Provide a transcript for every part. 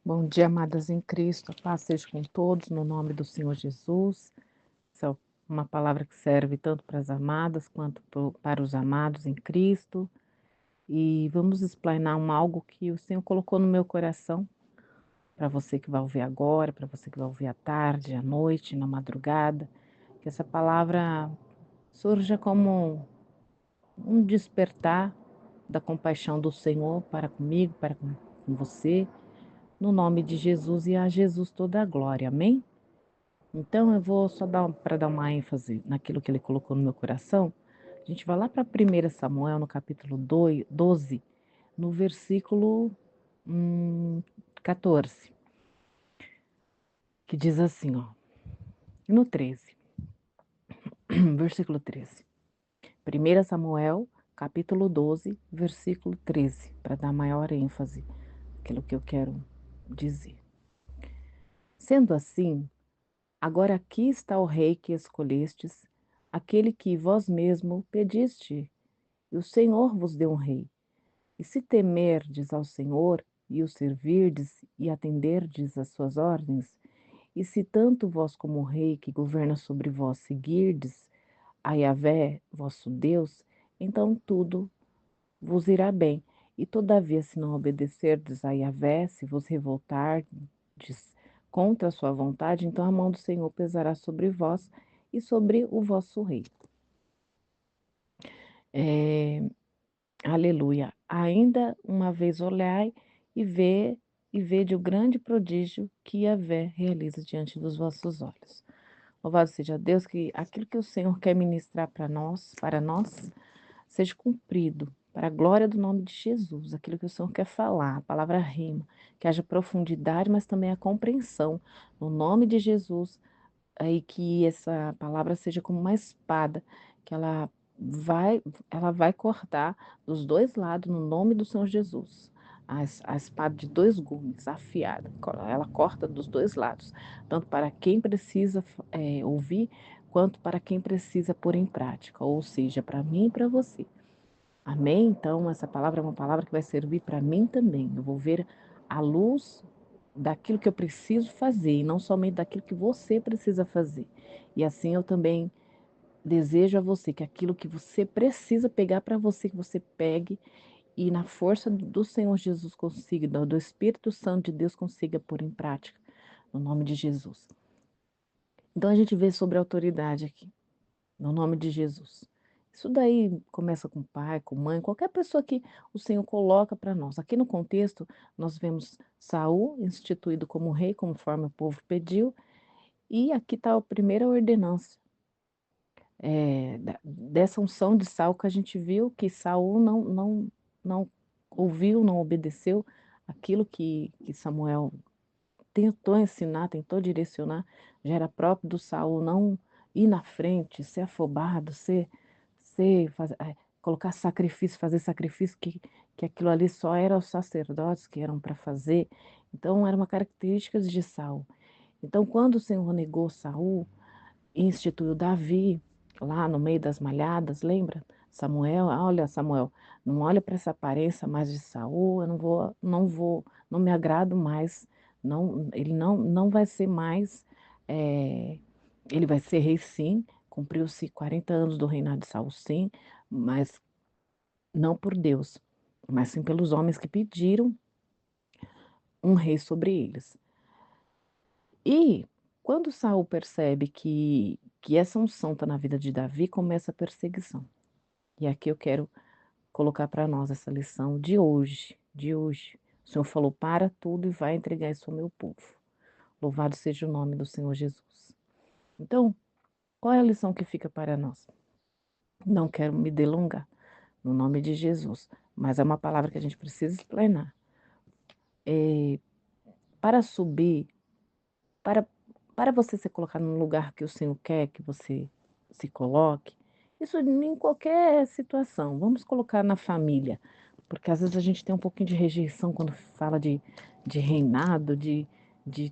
Bom dia, amadas em Cristo. A paz seja com todos, no nome do Senhor Jesus. Essa é uma palavra que serve tanto para as amadas quanto para os amados em Cristo. E vamos explanar algo que o Senhor colocou no meu coração, para você que vai ouvir agora, para você que vai ouvir à tarde, à noite, na madrugada. Que essa palavra surja como um despertar da compaixão do Senhor para comigo, para com você. No nome de Jesus e a Jesus toda a glória, amém? Então eu vou só para dar uma ênfase naquilo que ele colocou no meu coração. A gente vai lá para 1 Samuel, no capítulo 12, no versículo 14, que diz assim, ó, no 13, versículo 13. 1 Samuel, capítulo 12, versículo 13, para dar maior ênfase naquilo que eu quero dizer. Sendo assim, agora aqui está o rei que escolhestes, aquele que vós mesmo pediste, e o Senhor vos deu um rei. E se temerdes ao Senhor, e o servirdes, e atenderdes às suas ordens, e se tanto vós como o rei que governa sobre vós seguirdes a Yahvé, vosso Deus, então tudo vos irá bem. E todavia, se não obedecerdes a Yahvé, se vos revoltardes contra a sua vontade, então a mão do Senhor pesará sobre vós e sobre o vosso rei. É, aleluia. Ainda uma vez olhai e vede o grande prodígio que Yahvé realiza diante dos vossos olhos. Louvado seja Deus, que aquilo que o Senhor quer ministrar para nós, seja cumprido, para a glória do nome de Jesus, aquilo que o Senhor quer falar, a palavra rima, que haja profundidade, mas também a compreensão, no nome de Jesus, aí que essa palavra seja como uma espada, que vai, ela vai cortar dos dois lados, no nome do Senhor Jesus. A espada de dois gumes, afiada, ela corta dos dois lados, tanto para quem precisa ouvir, quanto para quem precisa pôr em prática, ou seja, para mim e para você. Amém? Então, essa palavra é uma palavra que vai servir para mim também. Eu vou ver a luz daquilo que eu preciso fazer e não somente daquilo que você precisa fazer. E assim eu também desejo a você que aquilo que você precisa pegar para você, que você pegue e na força do Senhor Jesus consiga, do Espírito Santo de Deus consiga pôr em prática, no nome de Jesus. Então a gente vê sobre a autoridade aqui, no nome de Jesus. Isso daí começa com pai, com mãe, qualquer pessoa que o Senhor coloca para nós. Aqui no contexto, nós vemos Saul instituído como rei, conforme o povo pediu, e aqui está a primeira ordenança dessa unção de Saul que a gente viu que Saul não ouviu, não obedeceu aquilo que Samuel tentou ensinar, tentou direcionar, já era próprio do Saul não ir na frente, ser afobado, colocar sacrifício, fazer sacrifício, que aquilo ali só era os sacerdotes que eram para fazer. Então, era uma característica de Saul. Então, quando o Senhor negou Saul e instituiu Davi, lá no meio das malhadas, lembra? Samuel, olha, Samuel, não olha para essa aparência mais de Saul, eu não me agrado mais, ele não vai ser mais, ele vai ser rei sim, cumpriu-se 40 anos do reinado de Saul sim, mas não por Deus, mas sim pelos homens que pediram um rei sobre eles. E quando Saul percebe que essa unção está na vida de Davi, começa a perseguição. E aqui eu quero colocar para nós essa lição de hoje, de hoje. O Senhor falou: para tudo e vai entregar isso ao meu povo. Louvado seja o nome do Senhor Jesus. Então, qual é a lição que fica para nós? Não quero me delongar, no nome de Jesus, mas é uma palavra que a gente precisa explanar. Para subir, para, para você se colocar no lugar que o Senhor quer que você se coloque, isso em qualquer situação, vamos colocar na família, porque às vezes a gente tem um pouquinho de rejeição quando fala de reinado, de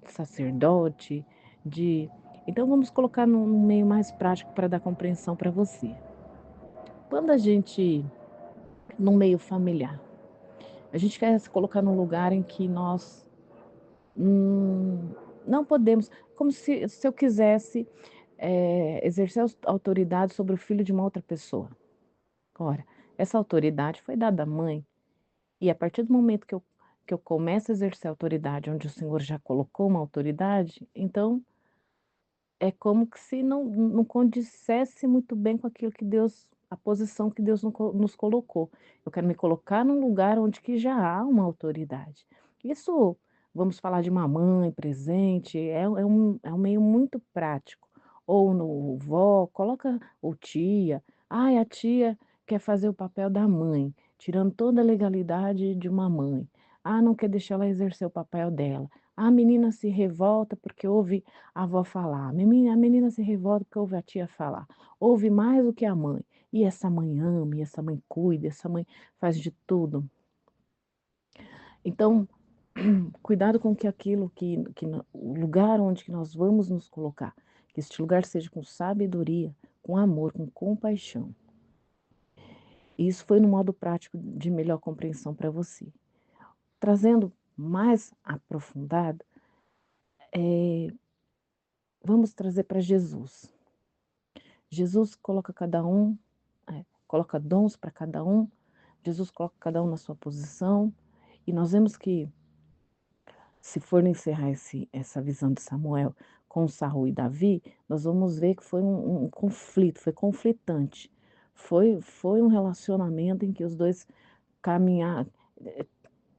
sacerdote, de. Então vamos colocar num meio mais prático para dar compreensão para você. Quando a gente, no meio familiar, a gente quer se colocar num lugar em que nós Não podemos, como se eu quisesse, exercer autoridade sobre o filho de uma outra pessoa. Ora, essa autoridade foi dada à mãe, e a partir do momento que eu começo a exercer a autoridade onde o Senhor já colocou uma autoridade, então é como que se não condissesse muito bem com aquilo que Deus, a posição que Deus nos colocou. Eu quero me colocar num lugar onde que já há uma autoridade. Isso, vamos falar de uma mãe presente, é um meio muito prático. Ou no vó, coloca ou tia. Ai, a tia quer fazer o papel da mãe, tirando toda a legalidade de uma mãe. Ah, não quer deixar ela exercer o papel dela. A menina se revolta porque ouve a avó falar, a menina se revolta porque ouve a tia falar, ouve mais do que a mãe. E essa mãe ama, e essa mãe cuida, essa mãe faz de tudo. Então, cuidado com que aquilo o lugar onde que nós vamos nos colocar, que este lugar seja com sabedoria, com amor, com compaixão. E isso foi no modo prático de melhor compreensão para você. Trazendo mais aprofundado, vamos trazer para Jesus. Jesus coloca cada um, coloca dons para cada um, Jesus coloca cada um na sua posição, e nós vemos que, se for encerrar essa visão de Samuel com Saul e Davi, nós vamos ver que foi um conflito, foi conflitante. Foi um relacionamento em que os dois caminharam.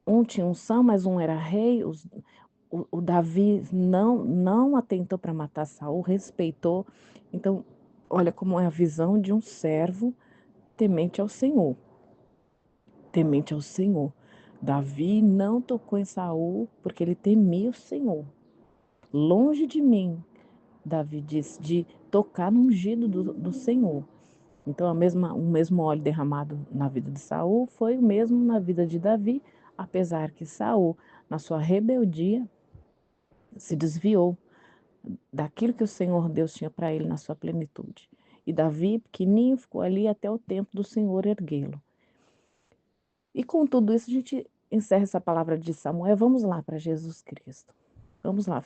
Um tinha unção, mas um era rei. O Davi não atentou para matar Saul, respeitou. Então, olha como é a visão de um servo temente ao Senhor. Temente ao Senhor. Davi não tocou em Saul porque ele temia o Senhor. Longe de mim, Davi disse, de tocar no ungido do Senhor. Então, o mesmo óleo derramado na vida de Saul foi o mesmo na vida de Davi, apesar que Saul, na sua rebeldia, se desviou daquilo que o Senhor Deus tinha para ele na sua plenitude. E Davi, pequenininho, ficou ali até o tempo do Senhor erguê-lo. E com tudo isso, a gente encerra essa palavra de Samuel. Vamos lá para Jesus Cristo. Vamos lá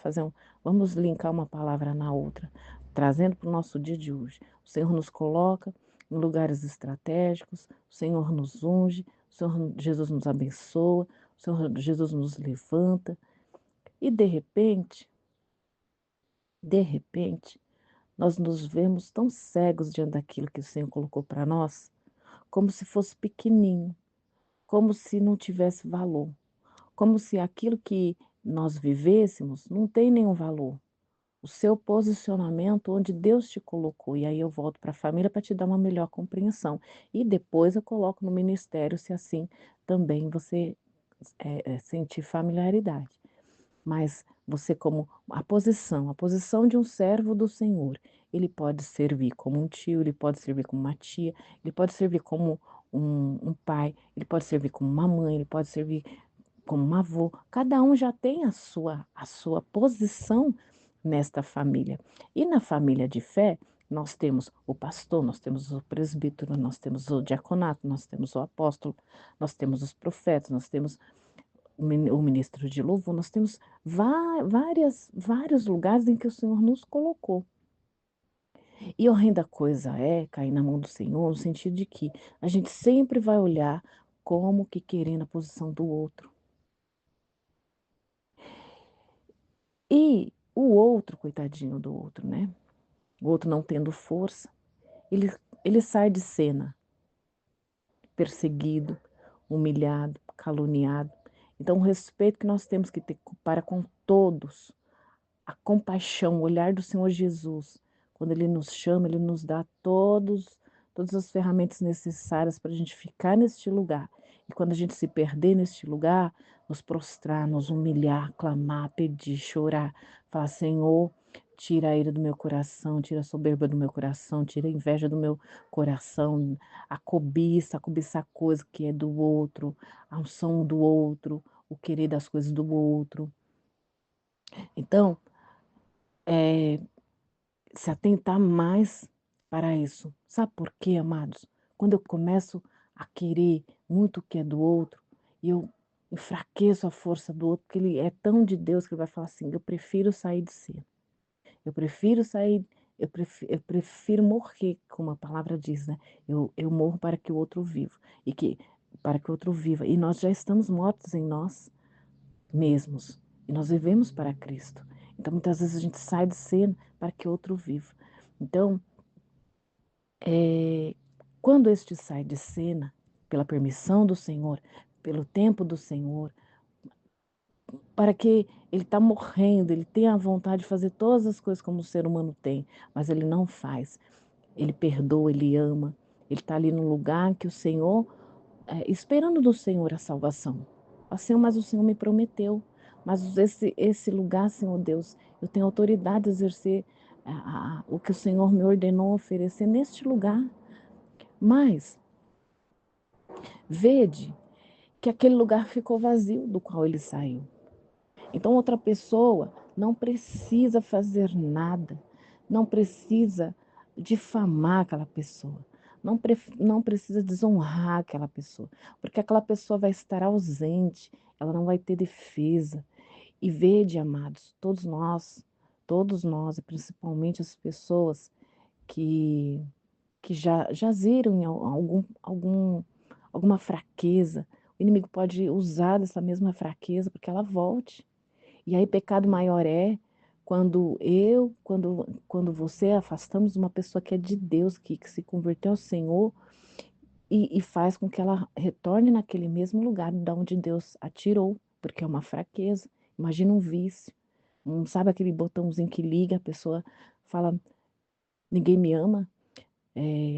vamos linkar uma palavra na outra, trazendo para o nosso dia de hoje. O Senhor nos coloca em lugares estratégicos, o Senhor nos unge, o Senhor Jesus nos abençoa, o Senhor Jesus nos levanta. E de repente, nós nos vemos tão cegos diante daquilo que o Senhor colocou para nós, como se fosse pequenininho, como se não tivesse valor, como se aquilo que nós vivêssemos não tem nenhum valor. O seu posicionamento onde Deus te colocou. E aí eu volto para a família para te dar uma melhor compreensão. E depois eu coloco no ministério, se assim também você sentir familiaridade. Mas você, como a posição de um servo do Senhor, ele pode servir como um tio, ele pode servir como uma tia, ele pode servir como um pai, ele pode servir como uma mãe, ele pode servir como um avô. Cada um já tem a sua posição nesta família. E na família de fé, nós temos o pastor, nós temos o presbítero, nós temos o diaconato, nós temos o apóstolo, nós temos os profetas, nós temos o ministro de louvor, nós temos vários lugares em que o Senhor nos colocou. E horrenda coisa é cair na mão do Senhor, no sentido de que a gente sempre vai olhar como que querendo a posição do outro. E o outro, coitadinho do outro, né? O outro não tendo força, ele, ele sai de cena, perseguido, humilhado, caluniado. Então, o respeito que nós temos que ter para com todos, a compaixão, o olhar do Senhor Jesus, quando Ele nos chama, Ele nos dá todas as ferramentas necessárias para a gente ficar neste lugar. E quando a gente se perder neste lugar, nos prostrar, nos humilhar, clamar, pedir, chorar, falar: Senhor, tira a ira do meu coração, tira a soberba do meu coração, tira a inveja do meu coração, a cobiça a coisa que é do outro, a unção do outro, o querer das coisas do outro. Então, é, se atentar mais para isso. Sabe por quê, amados? Quando eu começo a querer muito o que é do outro, e eu enfraqueço a força do outro, porque ele é tão de Deus que ele vai falar assim: eu prefiro sair de cena, eu prefiro sair, eu prefiro morrer, como a palavra diz, né? Eu morro para que o outro viva, e que para que o outro viva. E nós já estamos mortos em nós mesmos, e nós vivemos para Cristo. Então, muitas vezes a gente sai de cena para que o outro viva. Então, eh, quando este sai de cena, pela permissão do Senhor, pelo tempo do Senhor, para que ele está morrendo, ele tem a vontade de fazer todas as coisas como o ser humano tem, mas ele não faz. Ele perdoa, ele ama, ele está ali no lugar que o Senhor, esperando do Senhor a salvação. Assim, mas o Senhor me prometeu, mas esse lugar, Senhor Deus, eu tenho autoridade de exercer o que o Senhor me ordenou oferecer neste lugar. Mas vede que aquele lugar ficou vazio do qual ele saiu. Então, outra pessoa não precisa fazer nada, não precisa difamar aquela pessoa, não precisa desonrar aquela pessoa, porque aquela pessoa vai estar ausente, ela não vai ter defesa. E vede, amados, todos nós, e principalmente as pessoas que, que já jaziram em alguma fraqueza, o inimigo pode usar dessa mesma fraqueza para que ela volte. E aí pecado maior é quando você afastamos uma pessoa que é de Deus, que se converteu ao Senhor e faz com que ela retorne naquele mesmo lugar de onde Deus a tirou, porque é uma fraqueza. Imagina um vício, sabe aquele botãozinho que liga, a pessoa fala, ninguém me ama,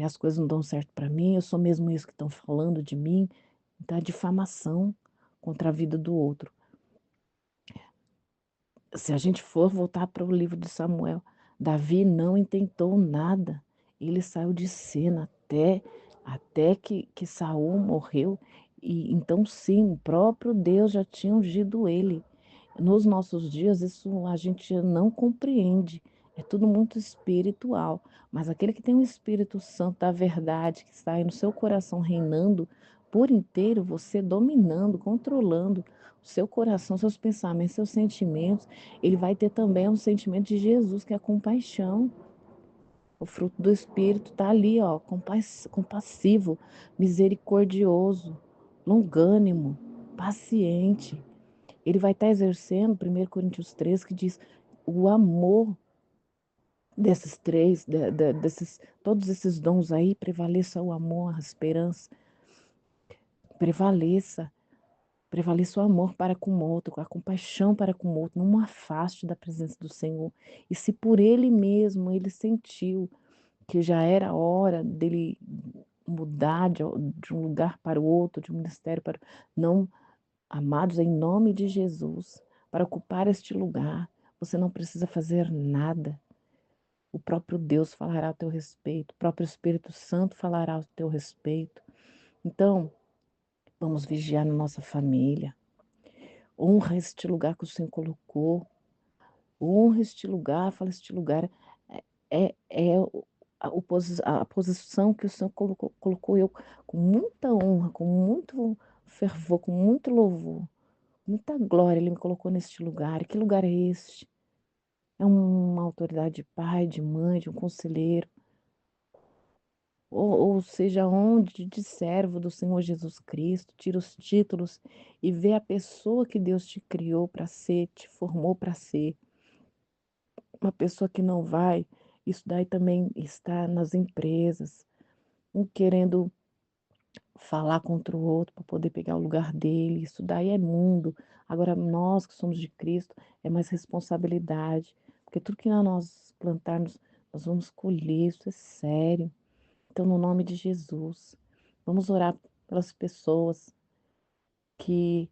as coisas não dão certo para mim, eu sou mesmo isso que estão falando de mim. Então, a difamação contra a vida do outro. Se a gente for voltar para o livro de Samuel, Davi não intentou nada. Ele saiu de cena até que Saul morreu. E então sim, o próprio Deus já tinha ungido ele. Nos nossos dias, isso a gente não compreende. É tudo muito espiritual. Mas aquele que tem o Espírito Santo da verdade, que está aí no seu coração reinando por inteiro, você dominando, controlando o seu coração, seus pensamentos, seus sentimentos, ele vai ter também um sentimento de Jesus, que é a compaixão. O fruto do Espírito está ali, ó, compassivo, misericordioso, longânimo, paciente. Ele vai estar exercendo, 1 Coríntios 3, que diz o amor desses três, todos esses dons aí, prevaleça o amor, a esperança, prevaleça, prevaleça o amor para com o outro, a compaixão para com o outro, não afaste da presença do Senhor. E se por ele mesmo ele sentiu que já era hora dele mudar de um lugar para o outro, de um ministério para não, amados, em nome de Jesus, para ocupar este lugar, você não precisa fazer nada. O próprio Deus falará a teu respeito, o próprio Espírito Santo falará a teu respeito. Então, vamos vigiar na nossa família. Honra este lugar que o Senhor colocou. Honra este lugar, fala este lugar. É a posição que o Senhor colocou eu com muita honra, com muito fervor, com muito louvor, muita glória. Ele me colocou neste lugar. E que lugar é este? É uma autoridade de pai, de mãe, de um conselheiro, ou seja, onde de servo do Senhor Jesus Cristo, tira os títulos e vê a pessoa que Deus te criou para ser, te formou para ser. Uma pessoa que não vai, isso daí também está nas empresas, um querendo falar contra o outro para poder pegar o lugar dele, isso daí é mundo. Agora, nós que somos de Cristo, é mais responsabilidade, porque tudo que nós plantarmos, nós vamos colher, isso é sério. Então, no nome de Jesus, vamos orar pelas pessoas que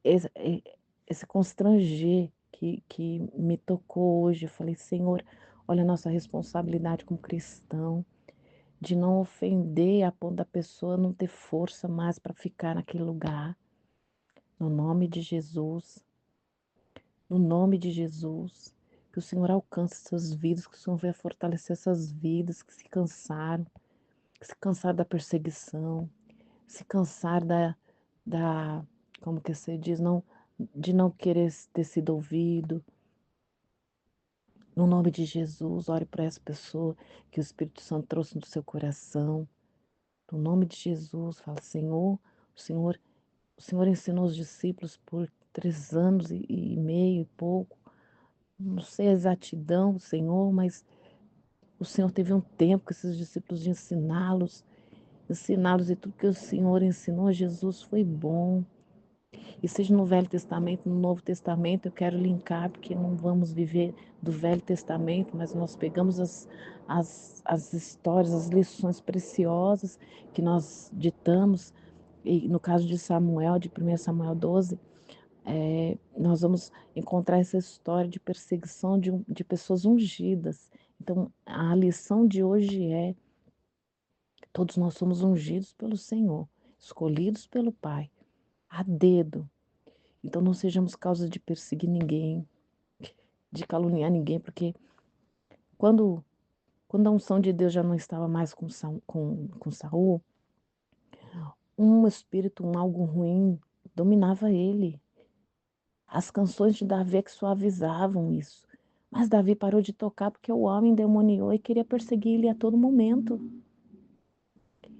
esse constranger que me tocou hoje. Eu falei, Senhor, olha a nossa responsabilidade como cristão, de não ofender a ponto da pessoa não ter força mais para ficar naquele lugar. No nome de Jesus, no nome de Jesus, que o Senhor alcance essas vidas, que o Senhor venha fortalecer essas vidas que se cansaram da perseguição, se cansaram da como que você diz, não, de não querer ter sido ouvido. No nome de Jesus, ore para essa pessoa que o Espírito Santo trouxe no seu coração. No nome de Jesus, fala, Senhor, o Senhor, o Senhor ensinou os discípulos por 3 anos e meio e pouco. Não sei a exatidão, Senhor, mas o Senhor teve um tempo com esses discípulos de ensiná-los e tudo que o Senhor ensinou a Jesus foi bom. E seja no Velho Testamento, no Novo Testamento, eu quero linkar, porque não vamos viver do Velho Testamento, mas nós pegamos as histórias, as lições preciosas que nós ditamos, e no caso de Samuel, de 1 Samuel 12, nós vamos encontrar essa história de perseguição de pessoas ungidas. Então, a lição de hoje é: todos nós somos ungidos pelo Senhor, escolhidos pelo Pai, a dedo. Então não sejamos causa de perseguir ninguém, de caluniar ninguém, porque quando, quando a unção de Deus já não estava mais com Saul, um espírito, algo ruim dominava ele. As canções de Davi é que suavizavam isso. Mas Davi parou de tocar porque o homem demoniou e queria perseguir ele a todo momento.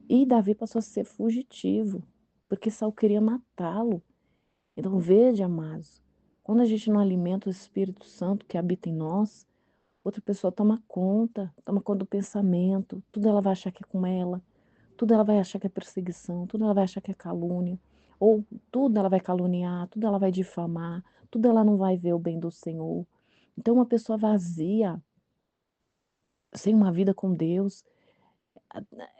E Davi passou a ser fugitivo, porque Saul queria matá-lo. Então veja, amados, quando a gente não alimenta o Espírito Santo que habita em nós, outra pessoa toma conta do pensamento, tudo ela vai achar que é com ela, tudo ela vai achar que é perseguição, tudo ela vai achar que é calúnia, ou tudo ela vai caluniar, tudo ela vai difamar, tudo ela não vai ver o bem do Senhor. Então, uma pessoa vazia, sem uma vida com Deus,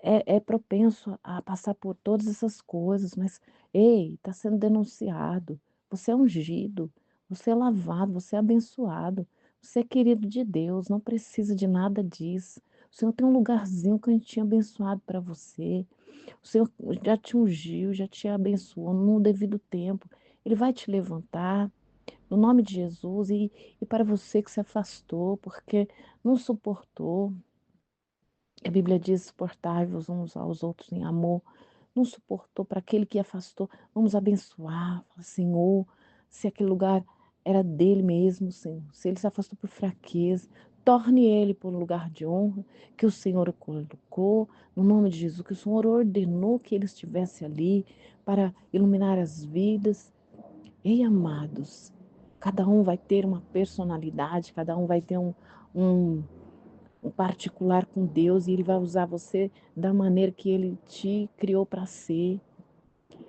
é propenso a passar por todas essas coisas, mas, ei, está sendo denunciado. Você é ungido, você é lavado, você é abençoado, você é querido de Deus, não precisa de nada disso. O Senhor tem um lugarzinho cantinho abençoado para você. O Senhor já te ungiu, já te abençoou no devido tempo. Ele vai te levantar, no nome de Jesus, e para você que se afastou, porque não suportou, a Bíblia diz: suportai-vos uns aos outros em amor. Não suportou, para aquele que afastou, vamos abençoar. Fala, Senhor, se aquele lugar era dele mesmo, Senhor, se ele se afastou por fraqueza, torne ele por um lugar de honra que o Senhor o colocou, no nome de Jesus, que o Senhor ordenou que ele estivesse ali para iluminar as vidas. Ei, amados, cada um vai ter uma personalidade, cada um vai ter um um particular com Deus, e Ele vai usar você da maneira que Ele te criou para ser.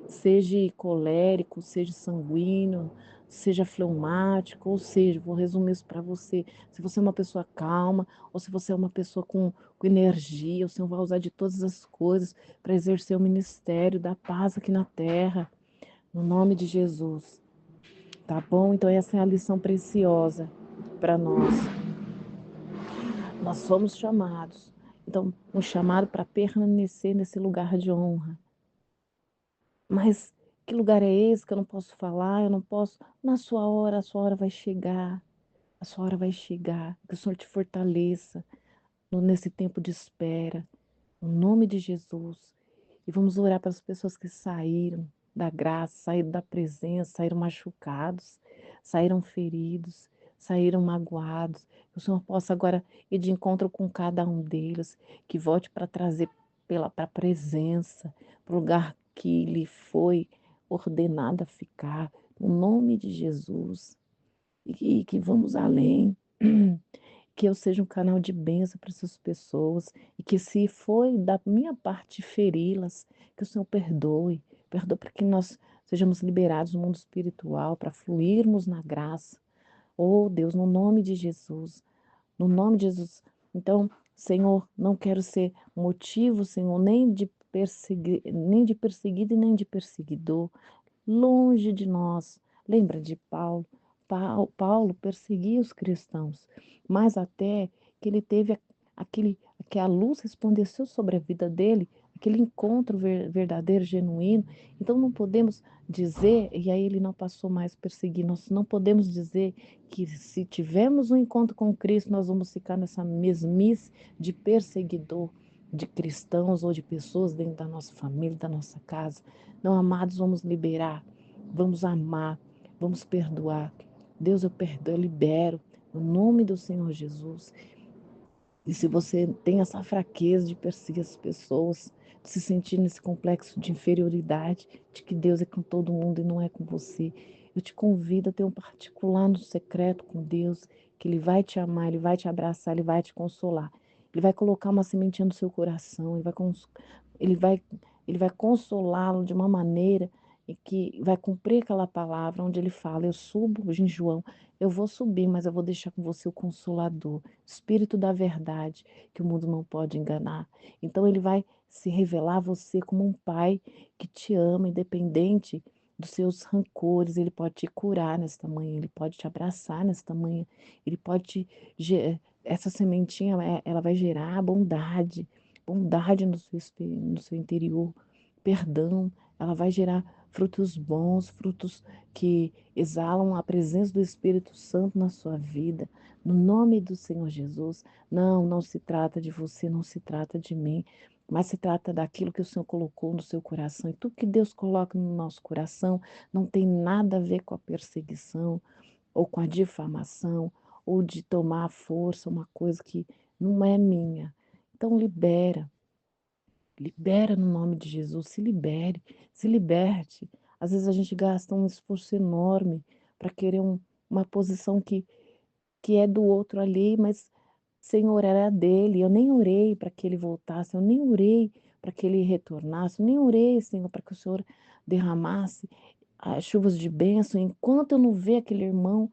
Seja colérico, seja sanguíneo, seja fleumático, ou seja, vou resumir isso para você. Se você é uma pessoa calma, ou se você é uma pessoa com energia, o Senhor vai usar de todas as coisas para exercer o ministério da paz aqui na terra, no nome de Jesus. Tá bom? Então, essa é a lição preciosa para nós. Nós somos chamados. Então, um chamado para permanecer nesse lugar de honra. Mas que lugar é esse que eu não posso falar? Eu não posso. Na sua hora, a sua hora vai chegar. A sua hora vai chegar. Que o Senhor te fortaleça nesse tempo de espera. No nome de Jesus. E vamos orar para as pessoas que saíram da graça, saíram da presença, saíram machucados, saíram feridos, saíram magoados. Que o Senhor possa agora ir de encontro com cada um deles, que volte para trazer para a presença, para o lugar que lhe foi ordenado a ficar, no nome de Jesus. E que vamos além. Que eu seja um canal de bênção para essas pessoas e que se foi da minha parte feri-las, que o Senhor perdoe, perdoe para que nós sejamos liberados no mundo espiritual, para fluirmos na graça. Oh Deus, no nome de Jesus, no nome de Jesus. Então, Senhor, não quero ser motivo, Senhor, nem de perseguido e nem de perseguidor, longe de nós. Lembra de Paulo? Paulo perseguia os cristãos, mas até que ele teve aquele, que a luz resplandeceu sobre a vida dele, aquele encontro verdadeiro, genuíno. Então não podemos dizer, e aí ele não passou mais a perseguir, nós não podemos dizer que se tivermos um encontro com Cristo, nós vamos ficar nessa mesmice de perseguidor de cristãos ou de pessoas dentro da nossa família, da nossa casa. Não, amados, vamos liberar vamos amar, vamos perdoar. Deus, eu perdoo, eu libero, no nome do Senhor Jesus. E se você tem essa fraqueza de perseguir as pessoas, de se sentir nesse complexo de inferioridade, de que Deus é com todo mundo e não é com você, eu te convido a ter um particular no secreto com Deus, que Ele vai te amar, Ele vai te abraçar, Ele vai te consolar. Ele vai colocar uma sementinha no seu coração, ele vai, ele vai consolá-lo de uma maneira em que vai cumprir aquela palavra onde ele fala, eu subo em João, eu vou subir, mas eu vou deixar com você o Consolador, Espírito da verdade, que o mundo não pode enganar. Então ele vai se revelar a você como um pai que te ama, independente dos seus rancores, ele pode te curar nesta manhã, ele pode te abraçar nesta manhã, ele pode essa sementinha, ela vai gerar bondade, bondade no seu interior, perdão, ela vai gerar frutos bons, frutos que exalam a presença do Espírito Santo na sua vida, no nome do Senhor Jesus. Não, não se trata de você, não se trata de mim, mas se trata daquilo que o Senhor colocou no seu coração. E tudo que Deus coloca no nosso coração não tem nada a ver com a perseguição, ou com a difamação, ou de tomar à força uma coisa que não é minha. Então libera, libera no nome de Jesus, se libere, se liberte. Às vezes a gente gasta um esforço enorme para querer uma posição que é do outro ali, mas Senhor, era dele. Eu nem orei para que ele voltasse, eu nem orei para que ele retornasse, eu nem orei, Senhor, para que o Senhor derramasse as chuvas de bênção. Enquanto eu não ver aquele irmão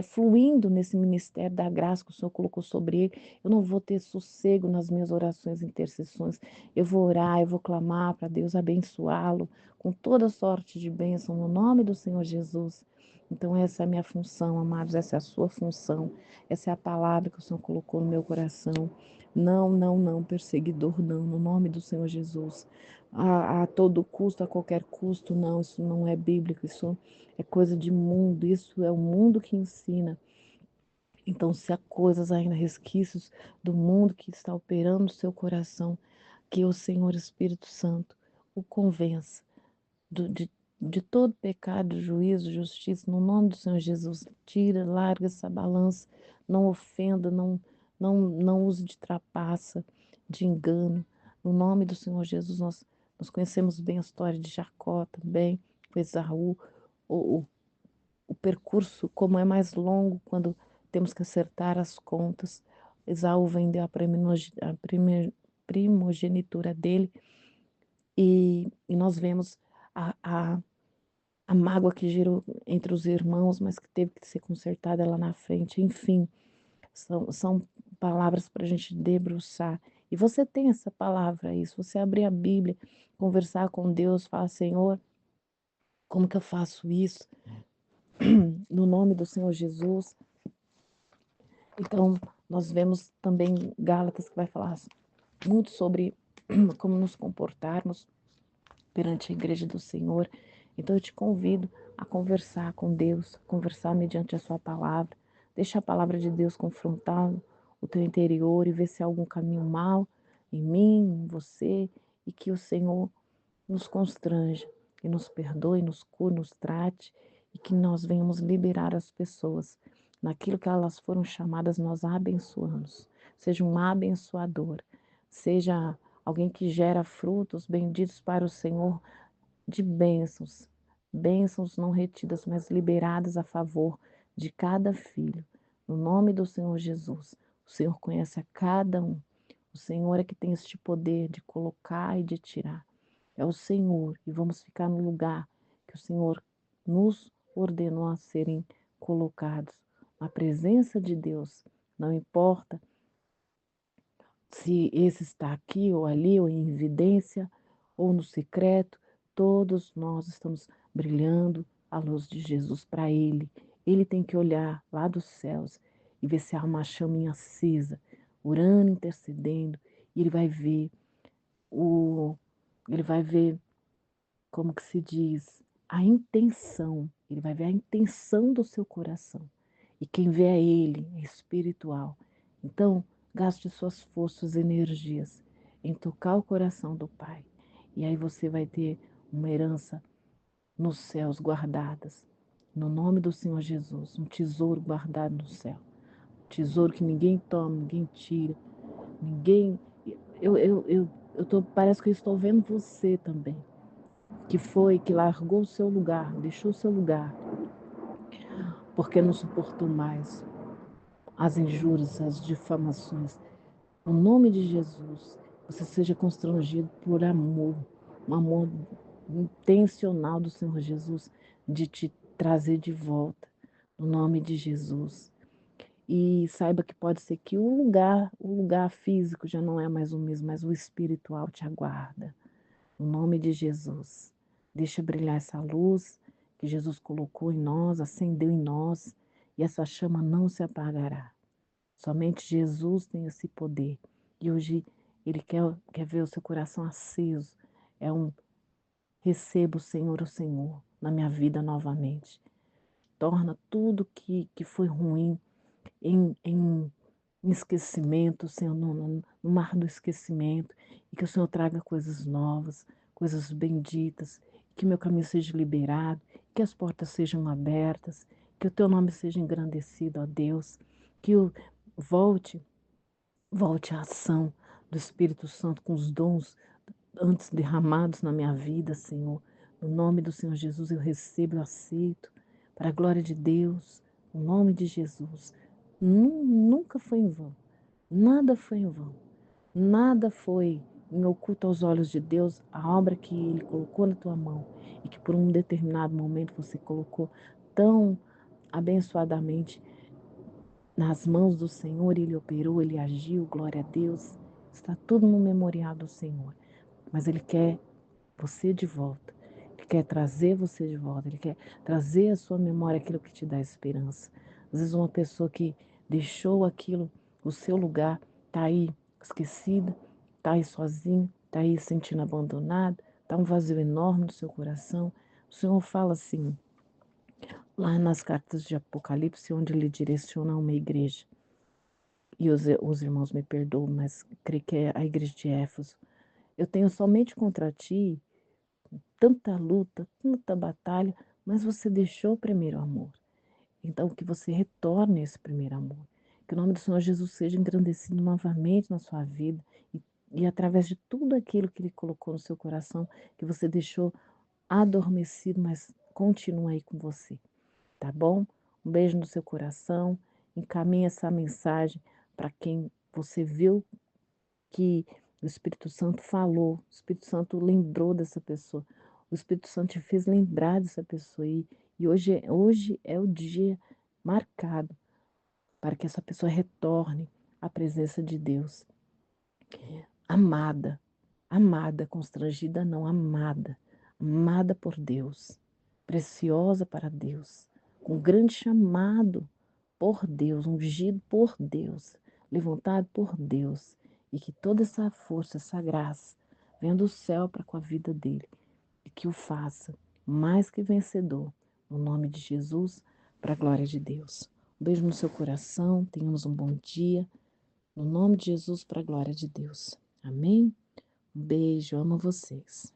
fluindo nesse ministério da graça que o Senhor colocou sobre ele, eu não vou ter sossego nas minhas orações e intercessões. Eu vou orar, eu vou clamar para Deus abençoá-lo com toda sorte de bênção no nome do Senhor Jesus. Então, essa é a minha função, amados, essa é a sua função, essa é a palavra que o Senhor colocou no meu coração. Não, não, não, perseguidor, não, no nome do Senhor Jesus. A todo custo, a qualquer custo, não, isso não é bíblico, isso é coisa de mundo, isso é o mundo que ensina. Então, se há coisas ainda, resquícios do mundo que está operando no seu coração, que o Senhor Espírito Santo o convença do- de, de todo pecado, juízo, justiça, no nome do Senhor Jesus. Tira, larga essa balança, não ofenda, não use de trapaça, de engano. No nome do Senhor Jesus, nós conhecemos bem a história de Jacó também, com Esaú, o, o percurso, como é mais longo quando temos que acertar as contas. Esaú vendeu primogenitura dele e nós vemos a, a, a mágoa que gerou entre os irmãos, mas que teve que ser consertada lá na frente. Enfim, são palavras para a gente debruçar. E você tem essa palavra aí, se você abrir a Bíblia, conversar com Deus, falar, Senhor, como que eu faço isso? No nome do Senhor Jesus. Então, nós vemos também Gálatas que vai falar muito sobre como nos comportarmos perante a igreja do Senhor. Então, eu te convido a conversar com Deus, conversar mediante a sua palavra. Deixa a palavra de Deus confrontar o teu interior e ver se há algum caminho mal em mim, em você, e que o Senhor nos constranja e nos perdoe, nos cure, nos trate e que nós venhamos liberar as pessoas naquilo que elas foram chamadas, nós abençoamos. Seja um abençoador, seja alguém que gera frutos benditos para o Senhor de bênçãos, bênçãos não retidas, mas liberadas a favor de cada filho. No nome do Senhor Jesus, o Senhor conhece a cada um. O Senhor é que tem este poder de colocar e de tirar. É o Senhor, e vamos ficar no lugar que o Senhor nos ordenou a serem colocados, na presença de Deus. Não importa se esse está aqui ou ali, ou em evidência, ou no secreto, todos nós estamos brilhando a luz de Jesus para Ele. Ele tem que olhar lá dos céus e ver se há uma chaminha acesa, orando, intercedendo, e o, ele vai ver como que se diz, a intenção. Ele vai ver a intenção do seu coração. E quem vê é Ele, é espiritual. Então, gaste suas forças e energias em tocar o coração do Pai. E aí você vai ter uma herança nos céus guardadas. No nome do Senhor Jesus, um tesouro guardado no céu. Um tesouro que ninguém toma, ninguém tira, ninguém. Parece que eu estou vendo você também, que largou o seu lugar, deixou o seu lugar, porque não suportou mais as injúrias, as difamações. No nome de Jesus, você seja constrangido por amor, um amor intencional do Senhor Jesus de te trazer de volta, no nome de Jesus. E saiba que pode ser que o lugar físico já não é mais o mesmo, mas o espiritual te aguarda. No nome de Jesus. Deixa brilhar essa luz que Jesus colocou em nós, acendeu em nós, e essa chama não se apagará. Somente Jesus tem esse poder. E hoje Ele quer ver o seu coração aceso. É um recebo, Senhor, o Senhor, na minha vida novamente. Torna tudo que foi ruim em esquecimento, Senhor, no mar do esquecimento, e que o Senhor traga coisas novas, coisas benditas, que meu caminho seja liberado, que as portas sejam abertas, que o teu nome seja engrandecido, ó Deus, que o volte, volte a ação do Espírito Santo com os dons antes derramados na minha vida, Senhor. No nome do Senhor Jesus eu recebo, eu aceito, para a glória de Deus, no nome de Jesus. Nunca foi em vão, nada foi em vão, nada foi em oculto aos olhos de Deus a obra que Ele colocou na tua mão e que por um determinado momento você colocou tão abençoadamente nas mãos do Senhor. Ele operou, Ele agiu, glória a Deus. Está tudo no memorial do Senhor, mas Ele quer você de volta. Ele quer trazer você de volta. Ele quer trazer à sua memória aquilo que te dá esperança. Às vezes uma pessoa que deixou aquilo, o seu lugar, está aí esquecida, está aí sozinho, está aí sentindo abandonado, está um vazio enorme no seu coração. O Senhor fala assim, lá nas cartas de Apocalipse, onde Ele direciona uma igreja. E os irmãos me perdoam, mas creio que é a igreja de Éfeso. Eu tenho somente contra ti tanta luta, tanta batalha, mas você deixou o primeiro amor. Então, que você retorne a esse primeiro amor. Que o nome do Senhor Jesus seja engrandecido novamente na sua vida e através de tudo aquilo que Ele colocou no seu coração, que você deixou adormecido, mas continua aí com você, tá bom? Um beijo no seu coração, encaminhe essa mensagem para quem você viu que o Espírito Santo falou, o Espírito Santo lembrou dessa pessoa, o Espírito Santo te fez lembrar dessa pessoa e hoje é o dia marcado para que essa pessoa retorne à presença de Deus. Amada, amada, constrangida não, amada, amada por Deus, preciosa para Deus, com grande chamado por Deus, ungido por Deus, levantado por Deus, e que toda essa força, essa graça, venha do céu para com a vida dele, e que o faça mais que vencedor, no nome de Jesus, para a glória de Deus. Um beijo no seu coração, tenhamos um bom dia, no nome de Jesus, para a glória de Deus. Amém? Um beijo, amo vocês.